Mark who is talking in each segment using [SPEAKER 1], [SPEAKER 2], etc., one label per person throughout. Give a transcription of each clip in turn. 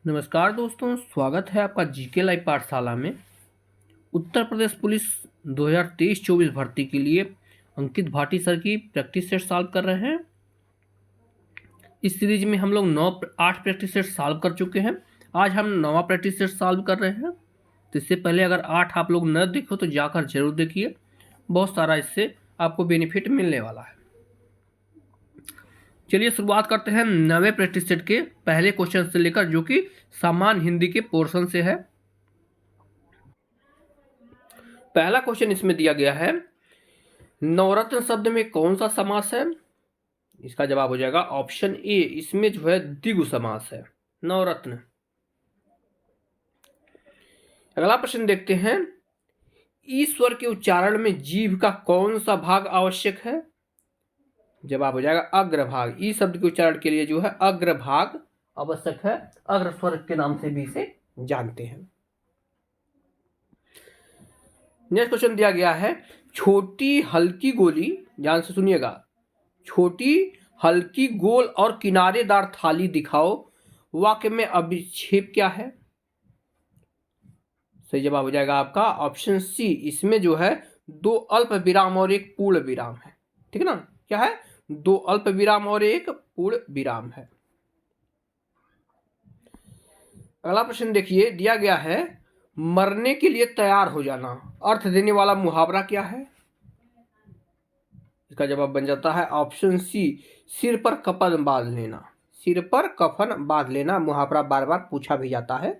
[SPEAKER 1] नमस्कार दोस्तों, स्वागत है आपका जीके लाइव पाठशाला में। उत्तर प्रदेश पुलिस 2023-24 भर्ती के लिए अंकित भाटी सर की प्रैक्टिस सेट सॉल्व कर रहे हैं। इस सीरीज में हम लोग 8 प्रैक्टिस सेट सॉल्व कर चुके हैं। आज हम 9वां प्रैक्टिस सेट सॉल्व कर रहे हैं। तो इससे पहले अगर 8 आप लोग न देखो तो जाकर जरूर देखिए, बहुत सारा इससे आपको बेनिफिट मिलने वाला है। चलिए शुरुआत करते हैं 9वें प्रैक्टिस सेट के पहले क्वेश्चन से लेकर, जो कि सामान्य हिंदी के पोर्शन से है। पहला क्वेश्चन इसमें दिया गया है, नवरत्न शब्द में कौन सा समास है? इसका जवाब हो जाएगा ऑप्शन ए, इसमें जो है द्विगु समास है, नवरत्न। अगला प्रश्न देखते हैं, ईश्वर के उच्चारण में जीभ का कौन सा भाग आवश्यक है? जवाब हो जाएगा अग्रभाग। ई शब्द के उच्चारण के लिए जो है अग्रभाग आवश्यक है। अग्र स्वर के नाम से भी इसे जानते हैं। नेक्स्ट क्वेश्चन दिया गया है, छोटी हल्की गोली, ध्यान से सुनिएगा, छोटी हल्की गोल और किनारेदार थाली दिखाओ, वाक्य में अभिक्षेप क्या है? सही जवाब हो जाएगा आपका ऑप्शन सी, इसमें जो है 2 अल्प विराम और 1 पूर्ण विराम है। ठीक है ना, क्या है? 2 अल्प विराम और 1 पूर्ण विराम है। अगला प्रश्न देखिए, दिया गया है, मरने के लिए तैयार हो जाना अर्थ देने वाला मुहावरा क्या है? इसका जवाब बन जाता है ऑप्शन सी, सिर पर कफन बांध लेना। सिर पर कफन बांध लेना मुहावरा बार बार पूछा भी जाता है।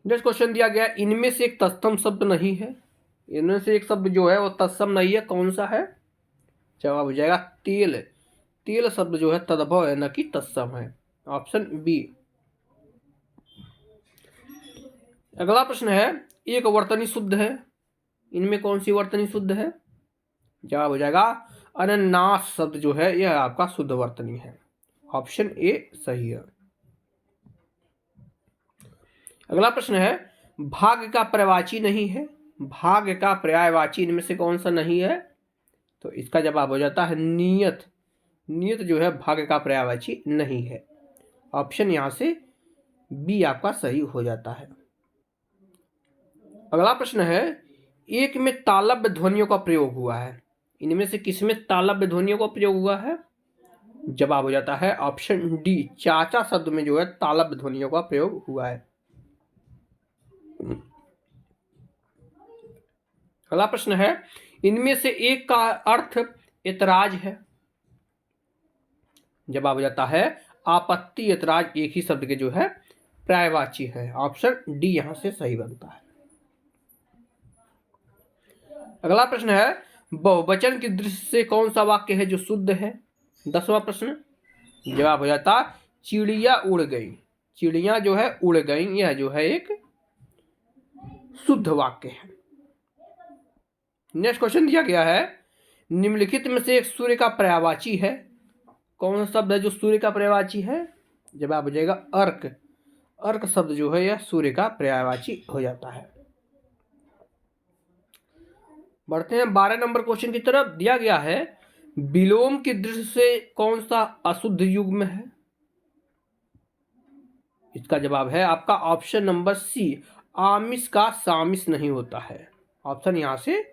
[SPEAKER 1] नेक्स्ट क्वेश्चन दिया गया, इनमें से एक तत्सम शब्द नहीं है। इनमें से एक शब्द जो है वो तत्सम नहीं है, कौन सा है? जवाब हो जाएगा तेल। तेल शब्द जो है तद्भव है, न कि तत्सम है, ऑप्शन बी। अगला प्रश्न है, एक वर्तनी शुद्ध है, इनमें कौन सी वर्तनी शुद्ध है? जवाब हो जाएगा अनन्नास शब्द जो है यह आपका शुद्ध वर्तनी है, ऑप्शन ए सही है। अगला प्रश्न है, भाग्य का पर्यायवाची नहीं है, भाग्य का पर्यायवाची इनमें से कौन सा नहीं है? तो इसका जवाब हो जाता है नियत। नियत जो है भाग्य का पर्यायवाची नहीं है, ऑप्शन यहां से बी आपका सही हो जाता है। अगला प्रश्न है, एक में तालव्य ध्वनियों का प्रयोग हुआ है, इनमें से किसमें तालव्य ध्वनियों का प्रयोग हुआ है? जवाब हो जाता है ऑप्शन डी, चाचा शब्द में जो है तालव्य ध्वनियों का प्रयोग हुआ है। अगला प्रश्न है, इनमें से एक का अर्थ ऐतराज है। जवाब हो जाता है आपत्ति ऐतराज एक ही शब्द के जो है पर्यायवाची है, ऑप्शन डी यहां से सही बनता है। अगला प्रश्न है, बहुवचन की दृष्टि से कौन सा वाक्य है जो शुद्ध है? 10वां प्रश्न। जवाब हो जाता चिड़िया उड़ गई। चिड़िया जो है उड़ गई, यह जो है एक शुद्ध वाक्य है। नेक्स्ट क्वेश्चन दिया गया है, निम्नलिखित में से एक सूर्य का पर्यायवाची है, कौन सा शब्द है जो सूर्य का पर्यायवाची है? जवाब हो जाएगा अर्क। अर्क शब्द जो है यह सूर्य का पर्यायवाची हो जाता है। बढ़ते हैं 12 नंबर क्वेश्चन की तरफ। दिया गया है, विलोम की दृष्टि से कौन सा अशुद्ध युग्म है? इसका जवाब है आपका ऑप्शन नंबर सी, आमिष का सामिष नहीं होता है, ऑप्शन यहां से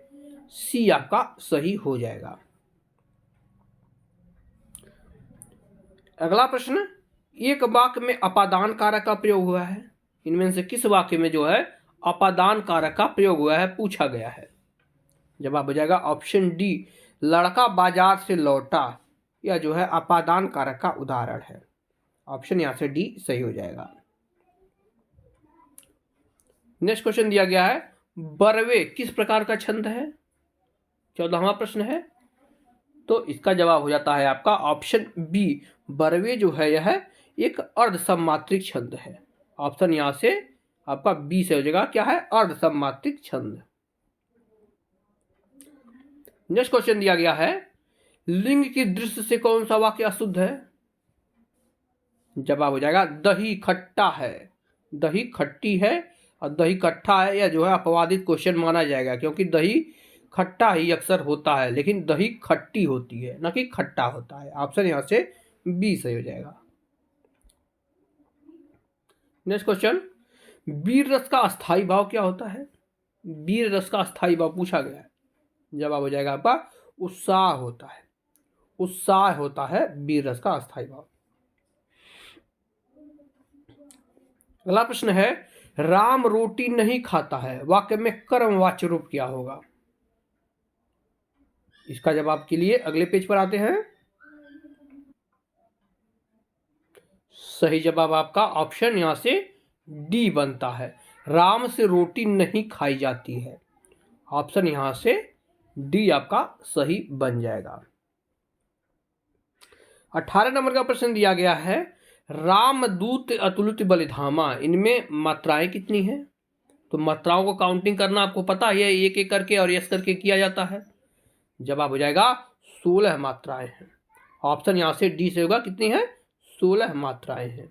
[SPEAKER 1] सी आपका सही हो जाएगा। अगला प्रश्न, एक वाक्य में अपादान कारक का प्रयोग हुआ है, इनमें से किस वाक्य में जो है अपादान कारक का प्रयोग हुआ है पूछा गया है? जवाब हो जाएगा ऑप्शन डी, लड़का बाजार से लौटा, यह जो है अपादान कारक का उदाहरण है, ऑप्शन यहां से डी सही हो जाएगा। नेक्स्ट क्वेश्चन दिया गया है, बरवे किस प्रकार का छंद है? 14वां प्रश्न है, तो इसका जवाब हो जाता है आपका ऑप्शन बी, बरवे जो है यह एक अर्ध सममात्रिक छंद है, ऑप्शन यहां से आपका बी से हो जाएगा, क्या है? अर्ध सममात्रिक छंद। नेक्स्ट क्वेश्चन दिया गया है, लिंग की दृष्टि से कौन सा वाक्य अशुद्ध है? जवाब हो जाएगा दही खट्टा है। दही खट्टी है और दही खट्टा है, यह जो है अपवादित क्वेश्चन माना जाएगा, क्योंकि दही खट्टा ही अक्सर होता है, लेकिन दही खट्टी होती है, न कि खट्टा होता है, ऑप्शन यहां से बी सही हो जाएगा। नेक्स्ट क्वेश्चन, वीर रस का अस्थाई भाव क्या होता है? वीर रस का अस्थाई भाव पूछा गया है। जवाब हो जाएगा आपका उत्साह होता है। उत्साह होता है वीर रस का अस्थाई भाव। अगला प्रश्न है, राम रोटी नहीं खाता है, वाक्य में कर्मवाच्य रूप क्या होगा? इसका जवाब के लिए अगले पेज पर आते हैं। सही जवाब आपका ऑप्शन यहां से डी बनता है, राम से रोटी नहीं खाई जाती है। ऑप्शन यहां से डी आपका सही बन जाएगा। 18 नंबर का प्रश्न दिया गया है, रामदूत अतुलित बलिधामा, इनमें मात्राएं कितनी हैं? तो मात्राओं को काउंटिंग करना आपको पता है, एक एक करके और यस करके किया जाता है। जवाब हो जाएगा 16 मात्राएं हैं। ऑप्शन यहां से डी से होगा, कितनी है? 16 मात्राएं हैं।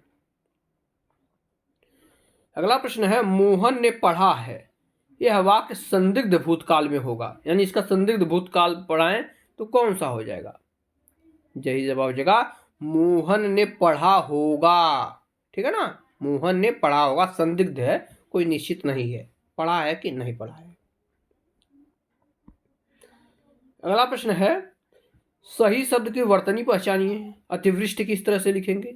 [SPEAKER 1] अगला प्रश्न है, मोहन ने पढ़ा है, यह वाक्य संदिग्ध भूतकाल में होगा, यानी इसका संदिग्ध भूतकाल पढ़ाएं तो कौन सा हो जाएगा? यही जवाब हो जाएगा मोहन ने पढ़ा होगा। ठीक है ना, मोहन ने पढ़ा होगा, संदिग्ध है, कोई निश्चित नहीं है पढ़ा है कि नहीं पढ़ा है। अगला प्रश्न है, सही शब्द की वर्तनी पहचानिए, अतिवृष्टि किस तरह से लिखेंगे?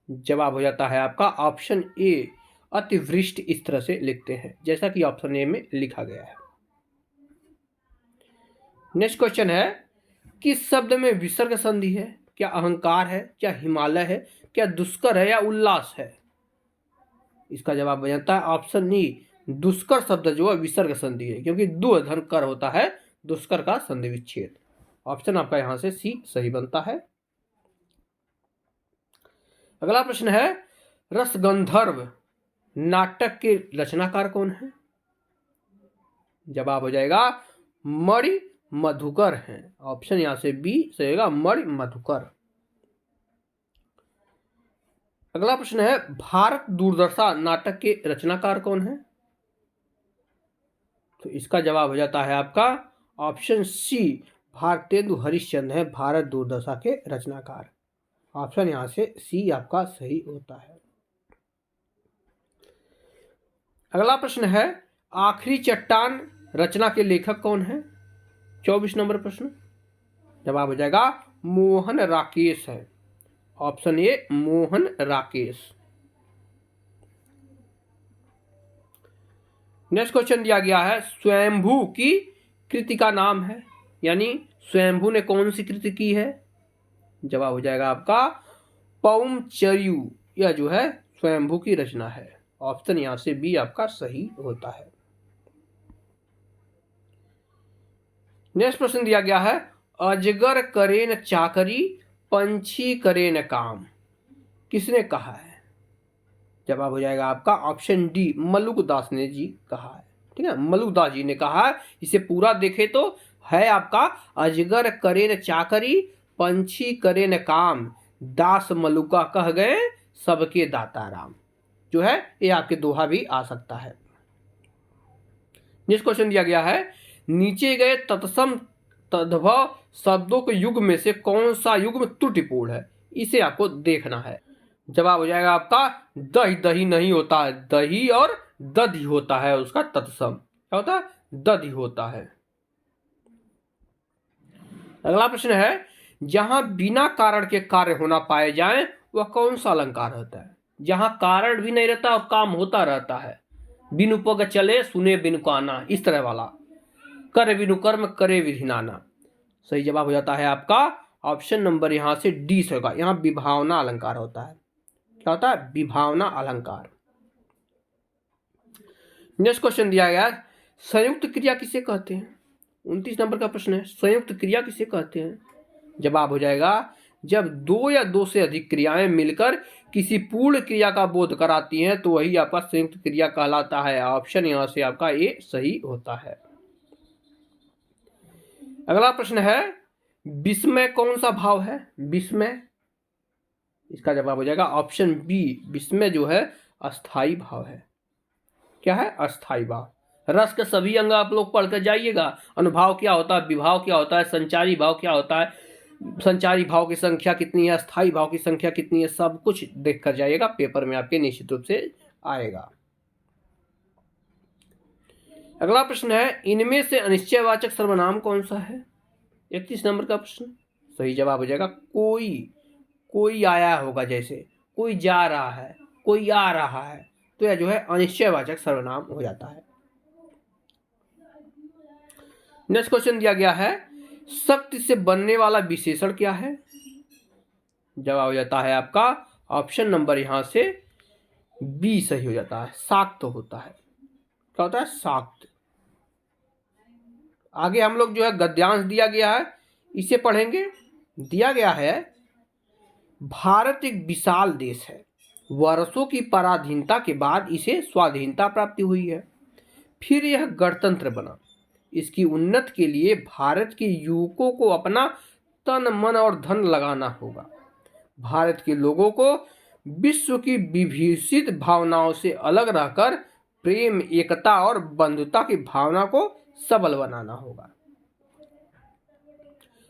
[SPEAKER 1] जवाब हो जाता है आपका ऑप्शन ए, अतिवृष्टि इस तरह से लिखते हैं, जैसा कि ऑप्शन ए में लिखा गया है। नेक्स्ट क्वेश्चन है, किस शब्द में विसर्ग संधि है? क्या अहंकार है, क्या हिमालय है, क्या दुष्कर है, या उल्लास है? इसका जवाब बन जाता है ऑप्शन ई, दुष्कर शब्द जो है विसर्ग संधि है, क्योंकि दु धन कर होता है दुष्कर का संधि विच्छेद। ऑप्शन आपका यहां से सी सही बनता है। अगला प्रश्न है, रसगंधर्व नाटक के रचनाकार कौन है? जवाब हो जाएगा मणि मधुकर हैं। ऑप्शन यहां से बी सही होगा, मणि मधुकर। अगला प्रश्न है, भारत दुर्दशा नाटक के रचनाकार कौन है? तो इसका जवाब हो जाता है आपका ऑप्शन सी, भारतेंदु हरिश्चंद्र है भारत दुर्दशा के रचनाकार। ऑप्शन यहां से सी आपका सही होता है। अगला प्रश्न है, आखिरी चट्टान रचना के लेखक कौन है? 24 नंबर प्रश्न। जवाब हो जाएगा मोहन राकेश है। Option A, Mohan Rakesh. Next question दिया गया है, स्वयंभू की कृति का नाम है, यानी स्वयंभू ने कौन सी कृति की है? जवाब हो जाएगा आपका पौमचर्यू, यह जो है स्वयंभू की रचना है। ऑप्शन यहां से बी आपका सही होता है। नेक्स्ट प्रश्न दिया गया है, अजगर करे न चाकरी, पंछी करे न काम, किसने कहा है? जवाब हो जाएगा आपका ऑप्शन डी, मलुकदास ने जी कहा है। ठीक है, मलुकदास जी ने कहा है। इसे पूरा देखे तो है आपका, अजगर करे न चाकरी, पंछी करे न काम, दास मलुका कह गए सबके दाता राम। जो है ये आपके दोहा भी आ सकता है। नेक्स्ट क्वेश्चन दिया गया है, नीचे गए तत्सम तद्भव शब्दों के युग में से कौन सा युग्म त्रुटिपूर्ण है? इसे आपको देखना है। जवाब हो जाएगा आपका दही, दही नहीं होता है, दही और दधि होता है उसका तत्सम। क्या होता है? दधि होता है। अगला प्रश्न है, जहां बिना कारण के कार्य होना पाए जाए वह कौन सा अलंकार होता है? जहां कारण भी नहीं रहता और काम होता रहता है। बिनु पग चले सुने बिनु काना, इस तरह वाला। करे बिनु कर्म करे विधि नाना। सही जवाब हो जाता है आपका ऑप्शन नंबर यहां से डी से होगा। यहां विभावना अलंकार होता है। क्या होता है? विभावना अलंकार। नेक्स्ट क्वेश्चन दिया गया, संयुक्त क्रिया किसे कहते हैं? 29 नंबर का प्रश्न है, संयुक्त क्रिया किसे कहते हैं? जवाब हो जाएगा जब दो या दो से अधिक क्रियाएं मिलकर किसी पूर्ण क्रिया का बोध कराती हैं तो वही आपका संयुक्त क्रिया कहलाता है। ऑप्शन यहां से आपका ए सही होता है। अगला प्रश्न है, विस्मय कौन सा भाव है? विस्मय, इसका जवाब हो जाएगा ऑप्शन बी, विस्मय जो है अस्थाई भाव है। क्या है? अस्थाई भाव। रस के सभी अंग आप लोग पढ़कर जाइएगा। अनुभाव क्या होता है, विभाव क्या होता है, संचारी भाव क्या होता है, संचारी भाव की संख्या कितनी है, स्थायी भाव की संख्या कितनी है, सब कुछ देख कर जाइएगा, पेपर में आपके निश्चित रूप से आएगा। अगला प्रश्न है, इनमें से अनिश्चयवाचक सर्वनाम कौन सा है? 31 नंबर का प्रश्न। सही जवाब हो जाएगा कोई। कोई आया होगा, जैसे कोई जा रहा है, कोई आ रहा है, तो यह जो है अनिश्चयवाचक सर्वनाम हो जाता है। नेक्स्ट क्वेश्चन दिया गया है, शक्ति से बनने वाला विशेषण क्या है? जवाब हो जाता है आपका ऑप्शन नंबर यहां से बी सही हो जाता है, शाक्त होता है। क्या होता है? शाक्त। आगे हम लोग जो है गद्यांश दिया गया है, इसे पढ़ेंगे। दिया गया है, भारत एक विशाल देश है, वर्षों की पराधीनता के बाद इसे स्वाधीनता प्राप्ति हुई है, फिर यह गणतंत्र बना। इसकी उन्नति के लिए भारत के युवकों को अपना तन मन और धन लगाना होगा। भारत के लोगों को विश्व की विभीषित भावनाओं से अलग रहकर प्रेम, एकता और बंधुता की भावना को सबल बनाना होगा।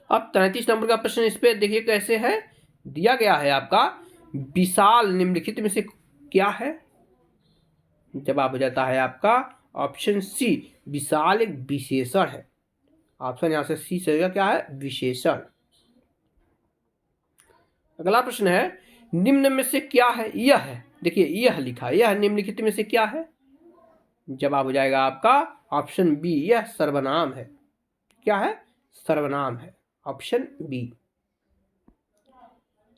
[SPEAKER 1] अब 33 नंबर का प्रश्न इस पे देखिए कैसे है। दिया गया है आपका, विशाल निम्नलिखित में से क्या है? जवाब हो जाता है आपका ऑप्शन सी, विशाल एक विशेषण है। ऑप्शन यहां से सी सही, क्या है? विशेषण। अगला प्रश्न है, निम्न में से क्या है? यह है, देखिए यह लिखा है, यह निम्नलिखित में से क्या है? जवाब हो जाएगा आपका ऑप्शन बी, यह सर्वनाम है। क्या है? सर्वनाम है, ऑप्शन बी।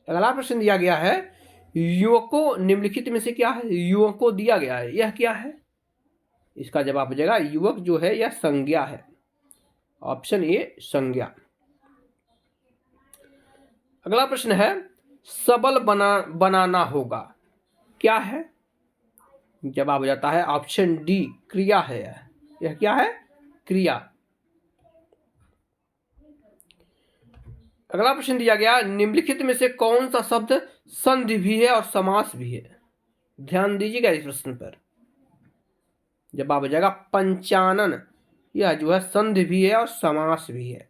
[SPEAKER 1] अगला प्रश्न दिया गया है, युवकों निम्नलिखित में से क्या है? युवकों दिया गया है, यह क्या है? इसका जवाब हो जाएगा युवक जो है यह संज्ञा है, ऑप्शन ए संज्ञा। अगला प्रश्न है, सबल बनाना होगा, क्या है? जवाब हो जाता है ऑप्शन डी, क्रिया है। यह क्या है? क्रिया। अगला प्रश्न दिया गया, निम्नलिखित में से कौन सा शब्द संधि भी है और समास भी है? ध्यान दीजिएगा इस प्रश्न पर। जवाब हो जाएगा पंचानन। यह जो है संधि भी है और समास भी है,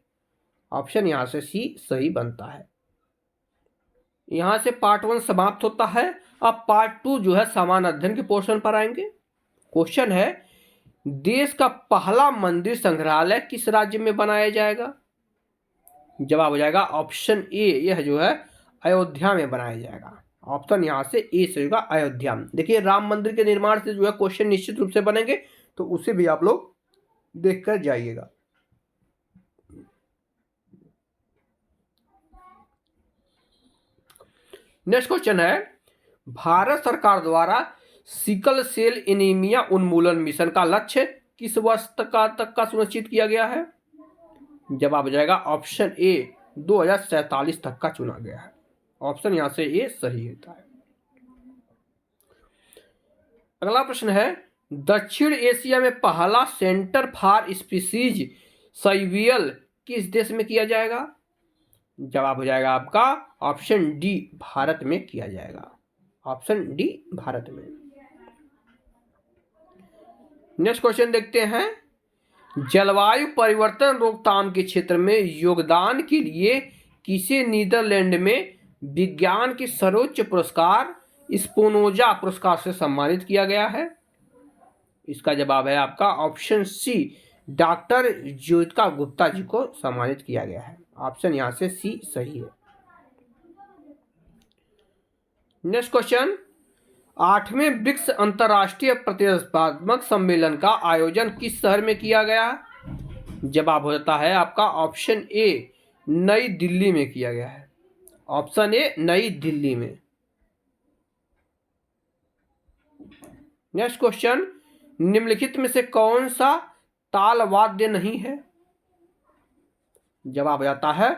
[SPEAKER 1] ऑप्शन यहां से सी सही बनता है। यहां से पार्ट 1 समाप्त होता है। अब पार्ट 2 जो है सामान्य अध्ययन के पोर्शन पर आएंगे। क्वेश्चन है, देश का पहला मंदिर संग्रहालय किस राज्य में बनाया जाएगा? जवाब हो जाएगा ऑप्शन ए, यह जो है अयोध्या में बनाया जाएगा। ऑप्शन यहां से ए से होगा, अयोध्या में। देखिए राम मंदिर के निर्माण से जो है क्वेश्चन निश्चित रूप से बनेंगे, तो उसे भी आप लोग देखकर जाइएगा। नेक्स्ट क्वेश्चन है, भारत सरकार द्वारा सिकल सेल एनीमिया उन्मूलन मिशन का लक्ष्य किस वर्ष तक का सुनिश्चित किया गया है? जवाब हो जाएगा ऑप्शन ए, 2047 तक का चुना गया है। ऑप्शन यहां से ए सही होता है। अगला प्रश्न है, दक्षिण एशिया में पहला सेंटर फॉर स्पीसीज सर्वियल किस देश में किया जाएगा? जवाब हो जाएगा आपका ऑप्शन डी, भारत में किया जाएगा। ऑप्शन डी, भारत में। नेक्स्ट क्वेश्चन देखते हैं, जलवायु परिवर्तन रोकथाम के क्षेत्र में योगदान के लिए किसे नीदरलैंड में विज्ञान के सर्वोच्च पुरस्कार स्पिनोजा पुरस्कार से सम्मानित किया गया है? इसका जवाब है आपका option C, doctor Jyotika Gupta ji को सम्मानित किया गया है। ऑप्शन यहां से सी सही है। नेक्स्ट क्वेश्चन, 8वें ब्रिक्स अंतर्राष्ट्रीय प्रतिस्पर्धात्मक सम्मेलन का आयोजन किस शहर में किया गया? जवाब हो जाता है आपका ऑप्शन ए, नई दिल्ली में किया गया है। ऑप्शन ए, नई दिल्ली में। नेक्स्ट क्वेश्चन, निम्नलिखित में से कौन सा ताल वाद्य नहीं है? जवाब हो जाता है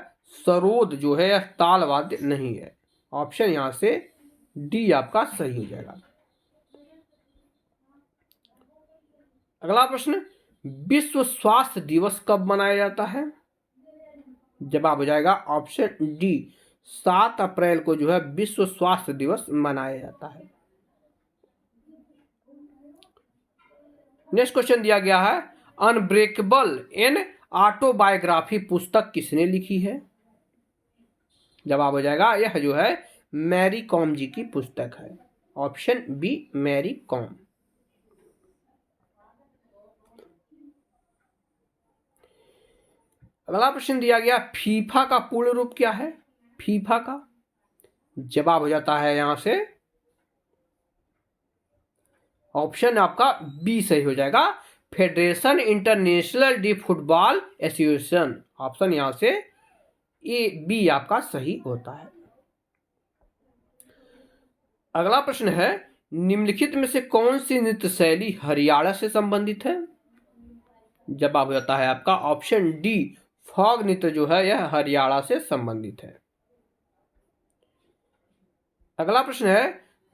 [SPEAKER 1] सरोद जो है ताल वाद्य नहीं है। ऑप्शन यहां से डी आपका सही हो जाएगा। अगला प्रश्न, विश्व स्वास्थ्य दिवस कब मनाया जाता है? जवाब हो जाएगा ऑप्शन डी, 7 अप्रैल को जो है विश्व स्वास्थ्य दिवस मनाया जाता है। नेक्स्ट क्वेश्चन दिया गया है, अनब्रेकेबल एन ऑटोबायोग्राफी पुस्तक किसने लिखी है? जवाब हो जाएगा यह जो है मैरी कॉम जी की पुस्तक है। Option B Mary com. अगला प्रश्न दिया गया, फीफा का पूर्ण रूप क्या है? फीफा का जवाब हो जाता है यहां से ऑप्शन आपका बी सही हो जाएगा, federation international D football association. Option यहां से ए बी आपका सही होता है। अगला प्रश्न है, निम्नलिखित में से कौन सी नृत्य शैली हरियाणा से संबंधित है? जवाब हो जाता है आपका ऑप्शन डी, फॉग नृत्य जो है यह हरियाणा से संबंधित है। अगला प्रश्न है,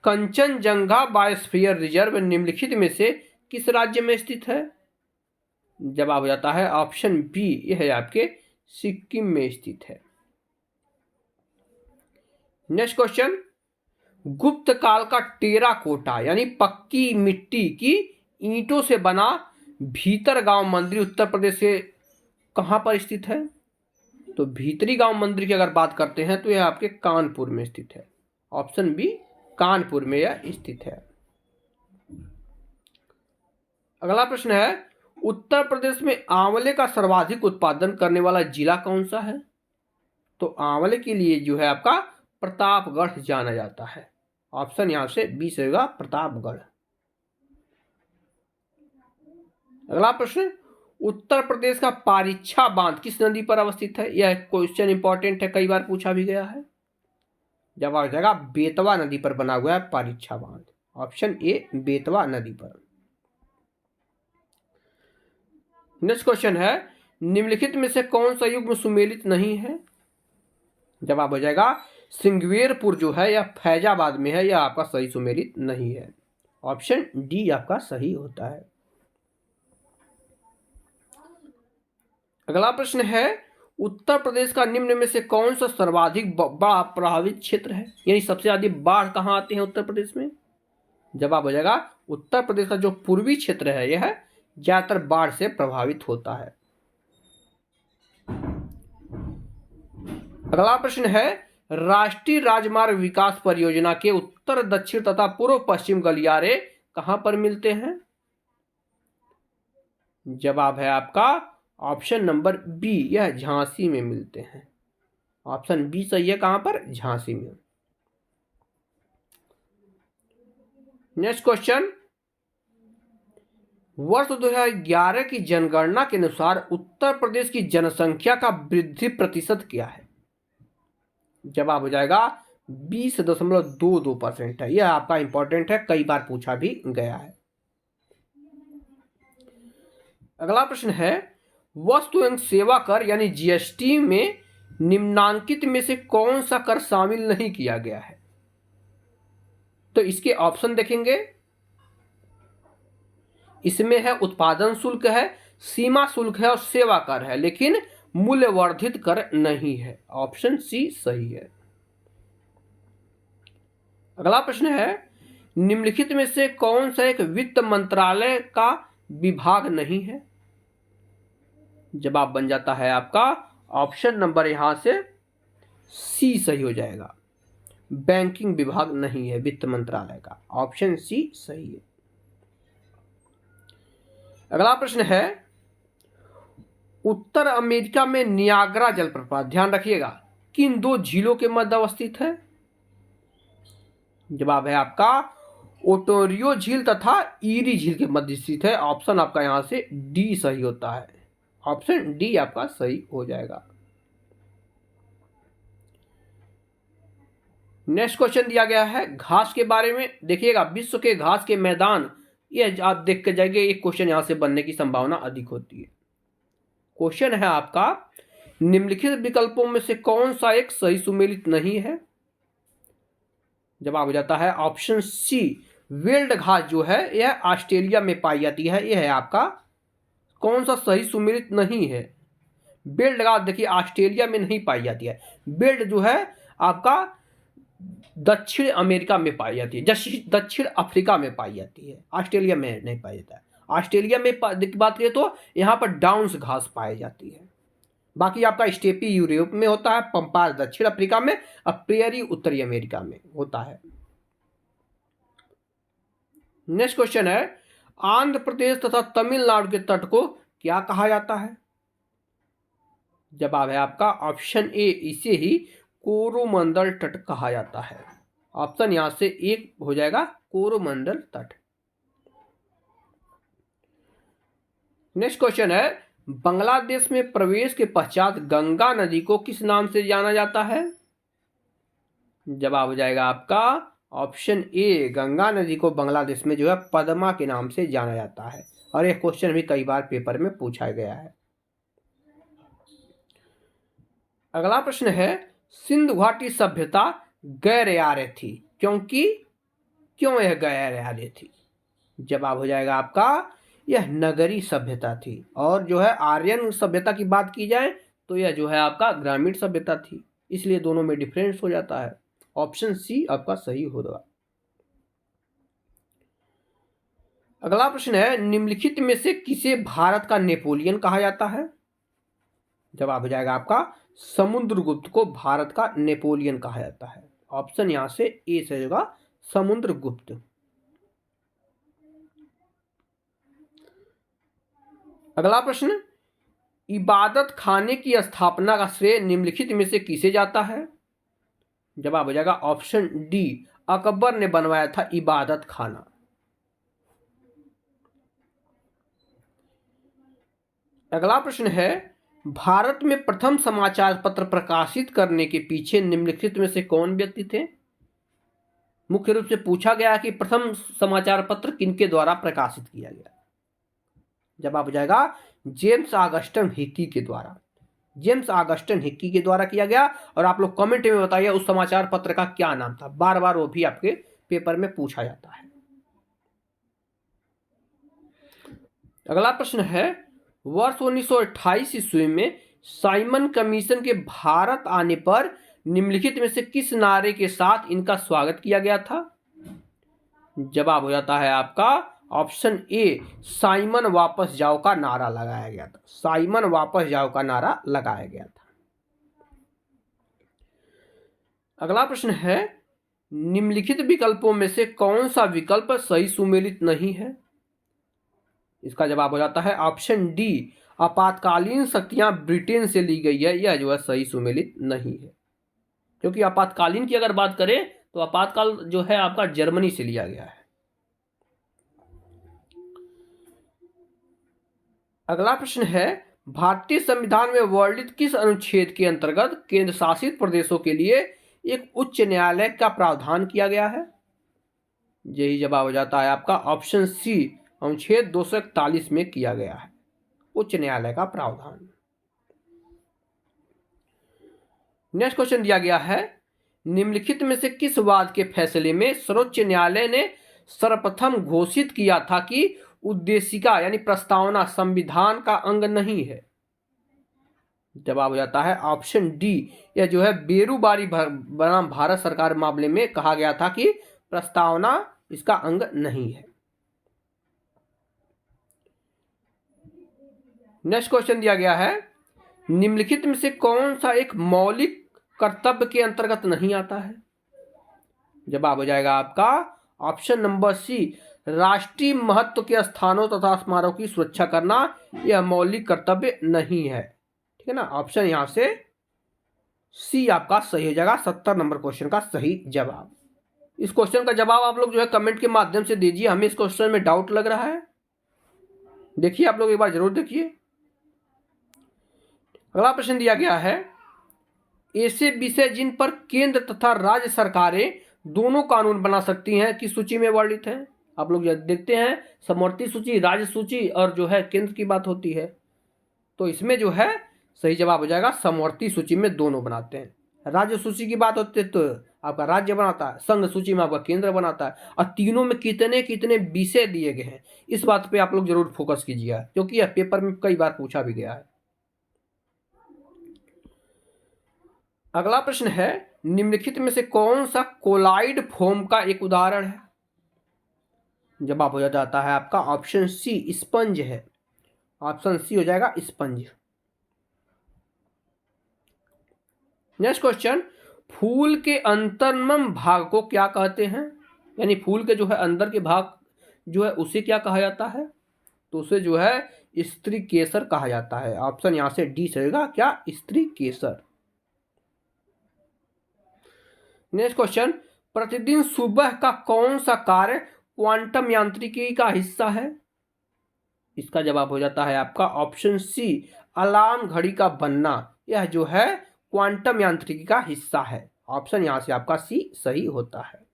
[SPEAKER 1] कंचनजंगा बायोस्फीयर रिजर्व निम्नलिखित में से किस राज्य में स्थित है? जवाब हो जाता है ऑप्शन बी, यह आपके सिक्किम में स्थित है। नेक्स्ट क्वेश्चन, गुप्त काल का टेराकोटा यानी पक्की मिट्टी की ईंटों से बना भीतर गांव मंदिर उत्तर प्रदेश से कहां पर स्थित है? तो भीतरी गांव मंदिर की अगर बात करते हैं तो यह आपके कानपुर में स्थित है। ऑप्शन बी, कानपुर में यह स्थित है। अगला प्रश्न है, उत्तर प्रदेश में आंवले का सर्वाधिक उत्पादन करने वाला जिला कौन सा है? तो आंवले के लिए जो है आपका प्रतापगढ़ जाना जाता है। ऑप्शन यहां से बी से होगा, प्रतापगढ़। अगला प्रश्न, उत्तर प्रदेश का पारीछा बांध किस नदी पर अवस्थित है? यह क्वेश्चन इंपॉर्टेंट है, कई बार पूछा भी गया है। जवाब हो जाएगा बेतवा नदी पर बना हुआ है पारीछा बांध। ऑप्शन ए बेतवा नदी पर। नेक्स्ट क्वेश्चन है, निम्नलिखित में से कौन सा युग्म सुमेलित नहीं है? जवाब हो जाएगा सिंगवेरपुर जो है यह फैजाबाद में है, यह आपका सही सुमेलित नहीं है। ऑप्शन डी आपका सही होता है। अगला प्रश्न है, उत्तर प्रदेश का निम्न में से कौन सा सर्वाधिक बड़ा प्रभावित क्षेत्र है? यानी सबसे ज्यादा बाढ़ कहां आते हैं उत्तर प्रदेश में? जवाब हो जाएगा उत्तर प्रदेश का जो पूर्वी क्षेत्र है यह ज्यादातर बाढ़ से प्रभावित होता है। अगला प्रश्न है, राष्ट्रीय राजमार्ग विकास परियोजना के उत्तर दक्षिण तथा पूर्व पश्चिम गलियारे कहां पर मिलते हैं? जवाब है आपका ऑप्शन नंबर बी, यह झांसी में मिलते हैं। ऑप्शन बी सही है, कहां पर? झांसी में। नेक्स्ट क्वेश्चन, वर्ष 2011 की जनगणना के अनुसार उत्तर प्रदेश की जनसंख्या का वृद्धि प्रतिशत क्या है? जवाब हो जाएगा 20.22% है। यह आपका इंपॉर्टेंट है, कई बार पूछा भी गया है। अगला प्रश्न है, वस्तु एवं सेवा कर यानी जीएसटी में निम्नांकित में से कौन सा कर शामिल नहीं किया गया है? तो इसके ऑप्शन देखेंगे, इसमें है उत्पादन शुल्क है, सीमा शुल्क है और सेवा कर है, लेकिन मूल्यवर्धित कर नहीं है। ऑप्शन सी सही है। अगला प्रश्न है, निम्नलिखित में से कौन सा एक वित्त मंत्रालय का विभाग नहीं है? जवाब बन जाता है आपका ऑप्शन नंबर यहां से सी सही हो जाएगा, बैंकिंग विभाग नहीं है वित्त मंत्रालय का। ऑप्शन सी सही है। अगला प्रश्न है, उत्तर अमेरिका में नियाग्रा जलप्रपात, ध्यान रखिएगा, किन दो झीलों के मध्य अवस्थित है? जवाब है आपका ओटोरियो झील तथा ईरी झील के मध्य स्थित है। ऑप्शन आपका यहां से डी सही होता है। ऑप्शन डी आपका सही हो जाएगा। नेक्स्ट क्वेश्चन दिया गया है घास के बारे में। देखिएगा, विश्व के घास के मैदान, ये आप देख के जाएंगे, एक क्वेश्चन यहां से बनने की संभावना अधिक होती है। क्वेश्चन है आपका, निम्नलिखित विकल्पों में से कौन सा एक सही सुमेलित नहीं है? जवाब हो जाता है ऑप्शन सी, वेल्ड घास जो है यह ऑस्ट्रेलिया में पाई जाती है। यह है आपका कौन सा सही सुमेलित नहीं है? बेल्ट घास देखिए ऑस्ट्रेलिया में नहीं पाई जाती है। बेल्ट जो है आपका दक्षिण अमेरिका में पाई जाती है, दक्षिण अफ्रीका में पाई जाती है, ऑस्ट्रेलिया में नहीं पाया जाता है। ऑस्ट्रेलिया में बात करें तो यहाँ पर डाउन्स घास पाई जाती है। बाकी आपका स्टेपी यूरोप में होता है, पंपास दक्षिण अफ्रीका में और प्रेयरी उत्तरी अमेरिका में होता है। नेक्स्ट क्वेश्चन है, आंध्र प्रदेश तथा तमिलनाडु के तट को क्या कहा जाता है? जवाब है आपका ऑप्शन ए, इसे ही कोरोमंडल तट कहा जाता है। ऑप्शन यहां से एक हो जाएगा, कोरोमंडल तट। नेक्स्ट क्वेश्चन है, बांग्लादेश में प्रवेश के पश्चात गंगा नदी को किस नाम से जाना जाता है? जवाब हो जाएगा आपका ऑप्शन ए, गंगा नदी को बांग्लादेश में जो है पद्मा के नाम से जाना जाता है। और यह क्वेश्चन भी कई बार पेपर में पूछा गया है। अगला प्रश्न है, सिंधु घाटी सभ्यता गैर आर्य थी, क्यों यह गैर आर्य थी? जवाब हो जाएगा आपका, यह नगरी सभ्यता थी। और जो है आर्यन सभ्यता की बात की जाए तो यह जो है आपका ग्रामीण सभ्यता थी, इसलिए दोनों में डिफरेंस हो जाता है। ऑप्शन सी आपका सही होगा। अगला प्रश्न है, निम्नलिखित में से किसे भारत का नेपोलियन कहा जाता है? जवाब हो जाएगा आपका समुद्रगुप्त को भारत का नेपोलियन कहा जाता है। ऑप्शन यहां से ए से होगा, समुद्रगुप्त। अगला प्रश्न, इबादत खाने की स्थापना का श्रेय निम्नलिखित में से किसे जाता है? जवाब हो जाएगा ऑप्शन डी, अकबर ने बनवाया था इबादत खाना। अगला प्रश्न है, भारत में प्रथम समाचार पत्र प्रकाशित करने के पीछे निम्नलिखित में से कौन व्यक्ति थे? मुख्य रूप से पूछा गया कि प्रथम समाचार पत्र किनके द्वारा प्रकाशित किया गया? जवाब हो जाएगा जेम्स ऑगस्टन हिक्की के द्वारा। जेम्स ऑगस्टन हिक्की के द्वारा किया गया। और आप लोग कमेंट में बताइए उस समाचार पत्र का क्या नाम था, बार बार वो भी आपके पेपर में पूछा जाता है। अगला प्रश्न है, वर्ष 1928 ईस्वी में साइमन कमीशन के भारत आने पर निम्नलिखित में से किस नारे के साथ इनका स्वागत किया गया था? जवाब हो जाता है आपका ऑप्शन ए, साइमन वापस जाओ का नारा लगाया गया था। साइमन वापस जाओ का नारा लगाया गया था। अगला प्रश्न है, निम्नलिखित विकल्पों में से कौन सा विकल्प सही सुमेलित नहीं है? इसका जवाब हो जाता है ऑप्शन डी, आपातकालीन शक्तियां ब्रिटेन से ली गई है। यह जो है सही सुमेलित नहीं है, क्योंकि आपातकालीन की अगर बात करें तो आपातकाल जो है आपका जर्मनी से लिया गया है। अगला प्रश्न है, भारतीय संविधान में वर्णित किस अनुच्छेद के अंतर्गत केंद्र शासित प्रदेशों के लिए एक उच्च न्यायालय का प्रावधान किया गया है? यही जवाब हो जाता है आपका ऑप्शन सी, अनुच्छेद 241 में किया गया है उच्च न्यायालय का प्रावधान। नेक्स्ट क्वेश्चन दिया गया है, निम्नलिखित में से किस वाद के फैसले में सर्वोच्च न्यायालय ने सर्वप्रथम घोषित किया था कि उद्देशिका यानी प्रस्तावना संविधान का अंग नहीं है? जवाब हो जाता है ऑप्शन डी, यह जो है बेरूबारी बनाम भारत सरकार मामले में कहा गया था कि प्रस्तावना इसका अंग नहीं है। नेक्स्ट क्वेश्चन दिया गया है, निम्नलिखित में से कौन सा एक मौलिक कर्तव्य के अंतर्गत नहीं आता है? जवाब हो जाएगा आपका ऑप्शन नंबर सी, राष्ट्रीय महत्व के स्थानों तथा स्मारकों की सुरक्षा करना यह मौलिक कर्तव्य नहीं है। ठीक है ना, ऑप्शन यहां से सी आपका सही हो जाएगा 70 नंबर क्वेश्चन का सही जवाब। इस क्वेश्चन का जवाब आप लोग जो है कमेंट के माध्यम से दीजिए। हमें इस क्वेश्चन में डाउट लग रहा है, देखिए आप लोग एक बार जरूर देखिए। अगला प्रश्न दिया गया है, ऐसे विषय जिन पर केंद्र तथा राज्य सरकारें दोनों कानून बना सकती हैं की सूची में वर्णित है? आप लोग देखते हैं समवर्ती सूची, राज्य सूची और जो है केंद्र की बात होती है, तो इसमें जो है सही जवाब हो जाएगा समवर्ती सूची में दोनों बनाते हैं। राज्य सूची की बात होती है तो आपका राज्य बनाता है, संघ सूची में आपका केंद्र बनाता है। और तीनों में कितने कितने विषय दिए गए हैं इस बात पे आप लोग जरूर फोकस कीजिएगा, क्योंकि यह पेपर में कई बार पूछा भी गया है। अगला प्रश्न है, निम्नलिखित में से कौन सा कोलाइड फोम का एक उदाहरण है? जवाब हो जाता है आपका ऑप्शन सी, स्पंज है। ऑप्शन सी हो जाएगा स्पंज। नेक्स्ट क्वेश्चन, फूल के अंतर्मम भाग को क्या कहते हैं? यानी फूल के जो है अंदर के भाग जो है उसे क्या कहा जाता है? तो उसे जो है स्त्री केसर कहा जाता है। ऑप्शन यहां से डी रहेगा, क्या? स्त्री केसर। नेक्स्ट क्वेश्चन, प्रतिदिन सुबह का कौन सा कार्य क्वांटम यांत्रिकी का हिस्सा है? इसका जवाब हो जाता है आपका ऑप्शन सी, अलार्म घड़ी का बनना। यह जो है क्वांटम यांत्रिकी का हिस्सा है। ऑप्शन यहां से आपका सी सही होता है।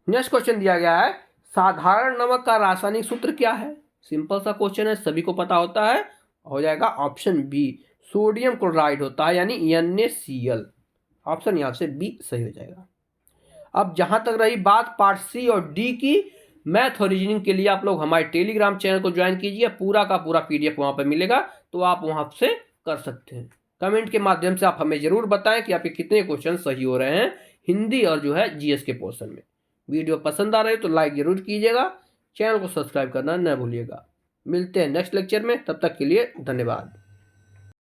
[SPEAKER 1] नेक्स्ट क्वेश्चन दिया गया है, साधारण नमक का रासायनिक सूत्र क्या है? सिंपल सा क्वेश्चन है, सभी को पता होता है, हो जाएगा ऑप्शन बी, सोडियम क्लोराइड होता है, यानी NaCl। ऑप्शन यहां से बी सही हो जाएगा। अब जहां तक रही बात पार्ट सी और डी की, मैथ और रीजनिंग के लिए आप लोग हमारे टेलीग्राम चैनल को ज्वाइन कीजिए, पूरा का पूरा PDF वहां पर मिलेगा, तो आप वहां से कर सकते हैं। कमेंट के माध्यम से आप हमें जरूर बताएं कि आपके कितने क्वेश्चन सही हो रहे हैं हिंदी और जो है GS के पोर्शन में। वीडियो पसंद आ रहे तो लाइक जरूर कीजिएगा, चैनल को सब्सक्राइब करना न भूलिएगा। मिलते हैं नेक्स्ट लेक्चर में, तब तक के लिए धन्यवाद।